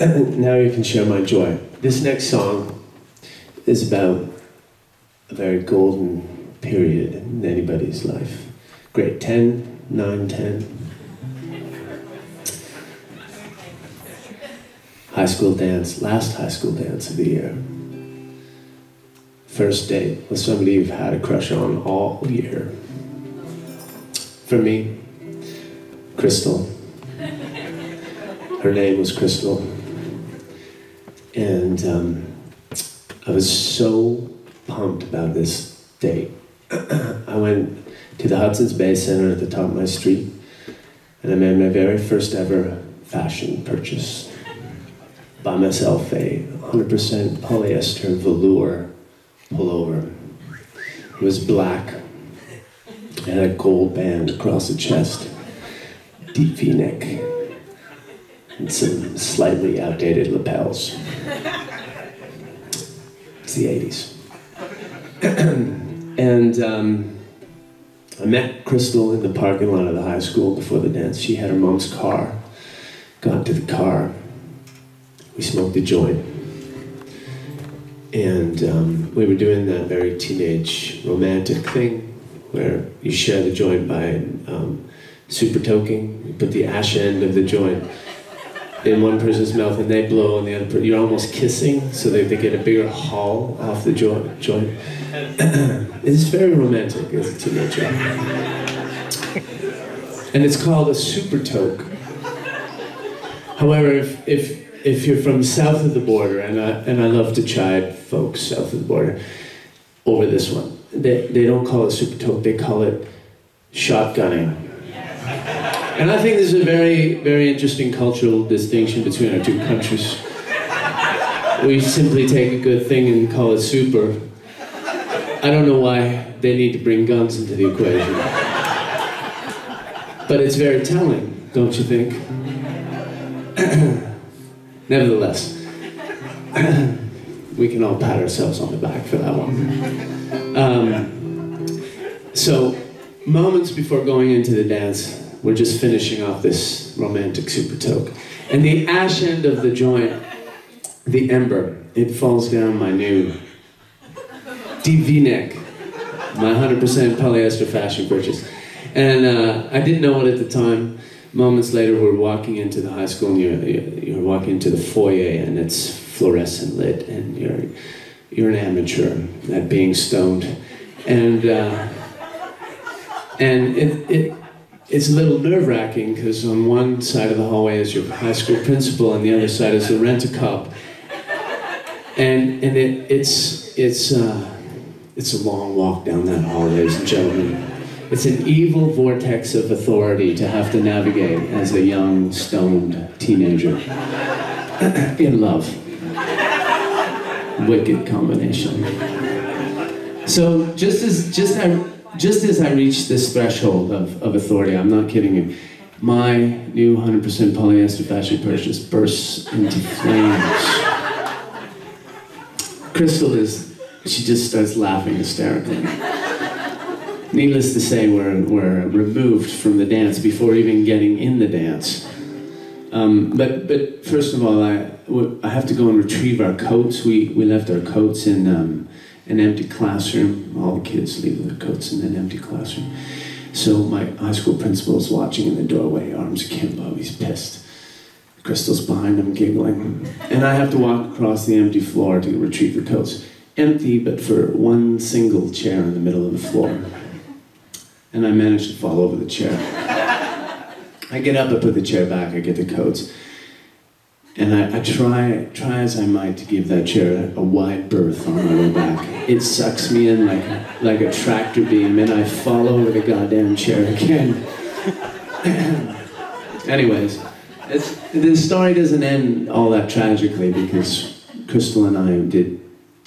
Now you can share my joy. This next song is about a very golden period in anybody's life. Grade 10, 9, 10. High school dance, last high school dance of the year. First date with somebody you've had a crush on all year. For me, Crystal. Her name was Crystal. And I was so pumped about this date. I went to the Hudson's Bay Center at the top of my street, and I made my very first ever fashion purchase. Bought myself a 100% polyester velour pullover. It was black. It had a gold band across the chest, deep V-neck, and some slightly outdated lapels. It's the 80s. And I met Crystal in the parking lot of the high school before the dance. She had her mom's car. Got to the car. We smoked a joint. And we were doing that very teenage romantic thing where you share the joint by super toking. You put the ash end of the joint in one person's mouth and they blow on the other person. You're almost kissing so that they get a bigger haul off the joint. It's very romantic as a teenager. And it's called a super toke. However, if you're from south of the border, and I love to chide folks south of the border over this one, they don't call it super toke, they call it shotgunning. And I think there's a very, very interesting cultural distinction between our two countries. We simply take a good thing and call it super. I don't know why they need to bring guns into the equation. But it's very telling, don't you think? Nevertheless, we can all pat ourselves on the back for that one. So, moments before going into the dance, we're just finishing off this romantic super toke. And the ash end of the joint, the ember, it falls down my new deep V-neck, my 100% polyester fashion purchase. And I didn't know it at the time. Moments later, we're walking into the high school, and you're walking into the foyer, and it's fluorescent lit, and you're an amateur at being stoned, and it's a little nerve-wracking because on one side of the hallway is your high school principal, and the other side is the rent-a-cop, and it's a long walk down that hall, ladies and gentlemen. It's an evil vortex of authority to have to navigate as a young, stoned teenager. In love. Wicked combination. So just as I reached this threshold of authority, I'm not kidding you, my new 100% polyester fashion purchase bursts into flames. Crystal she just starts laughing hysterically. Needless to say, we're removed from the dance before even getting in the dance. But first of all, I have to go and retrieve our coats. We left our coats in an empty classroom. All the kids leave their coats in an empty classroom. So my high school principal is watching in the doorway, arms akimbo, he's pissed. Crystal's behind him giggling. And I have to walk across the empty floor to retrieve the coats. Empty, but for one single chair in the middle of the floor. And I managed to fall over the chair. I get up, I put the chair back, I get the coats. And I try as I might to give that chair a wide berth on my way back. It sucks me in like a tractor beam, and I fall over the goddamn chair again. Anyways, the story doesn't end all that tragically because Crystal and I did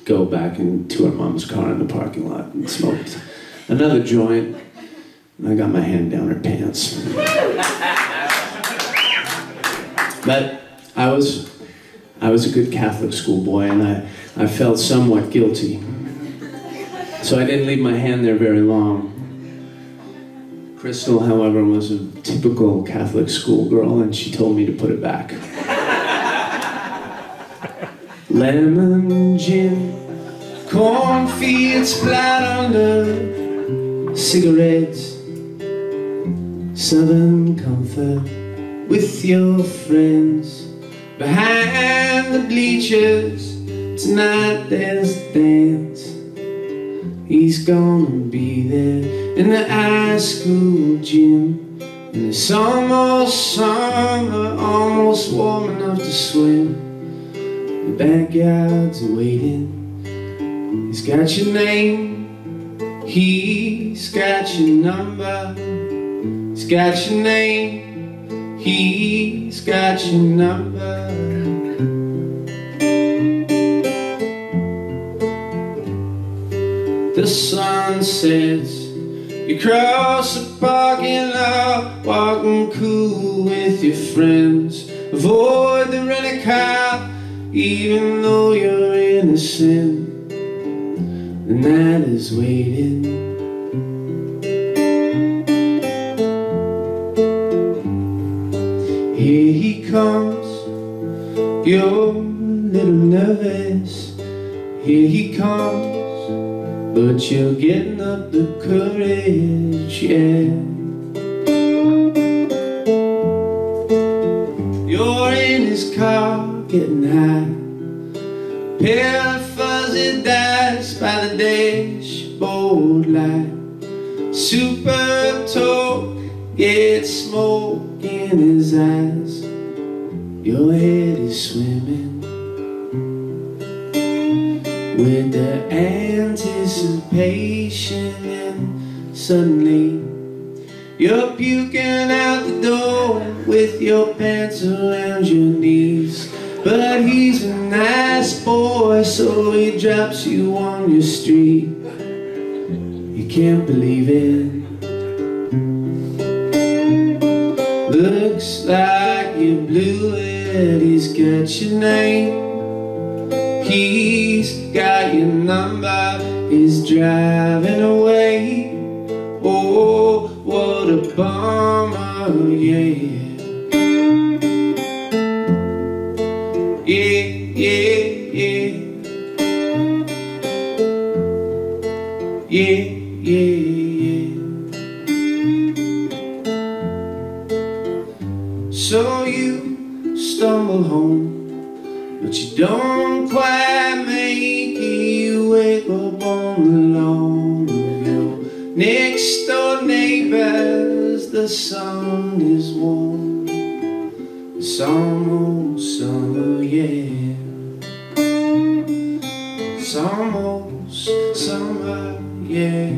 go back into our mom's car in the parking lot and smoked another joint. I got my hand down her pants. But I was a good Catholic schoolboy, and I felt somewhat guilty. So I didn't leave my hand there very long. Crystal, however, was a typical Catholic schoolgirl, and she told me to put it back. Lemon gin, cornfields flat under cigarettes, southern comfort with your friends. Behind the bleachers tonight there's a dance. He's gonna be there in the high school gym, and it's almost summer, almost warm enough to swim. The backyard's waiting. He's got your name, he's got your number. He's got your name, he's got your number. The sun sets, you cross the parking lot, walking cool with your friends. Avoid the rental car, even though you're innocent. The night is waiting. Here he comes, you're a little nervous. Here he comes, but you're getting up the courage, yeah. You're in his car, getting high. Pair of fuzzy dice by the dashboard light. Super talk, yeah, it's smoke in his eyes. Your head is swimming with the anticipation, and suddenly you're puking out the door with your pants around your knees. But he's a nice boy, so he drops you on your street. You can't believe it. Looks like you blew it. He's got your name, he's got your number. He's driving away. Oh, what a bummer, yeah. Yeah, yeah, yeah. Yeah, yeah, yeah. So you stumble home, but you don't quite make it. You wake up on the lawn of your next door neighbors. The sun is warm, it's almost summer, yeah. It's almost summer, yeah.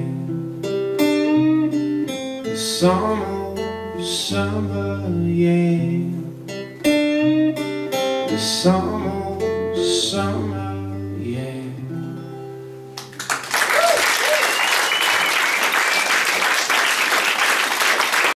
It's almost summer, yeah. It's almost summer.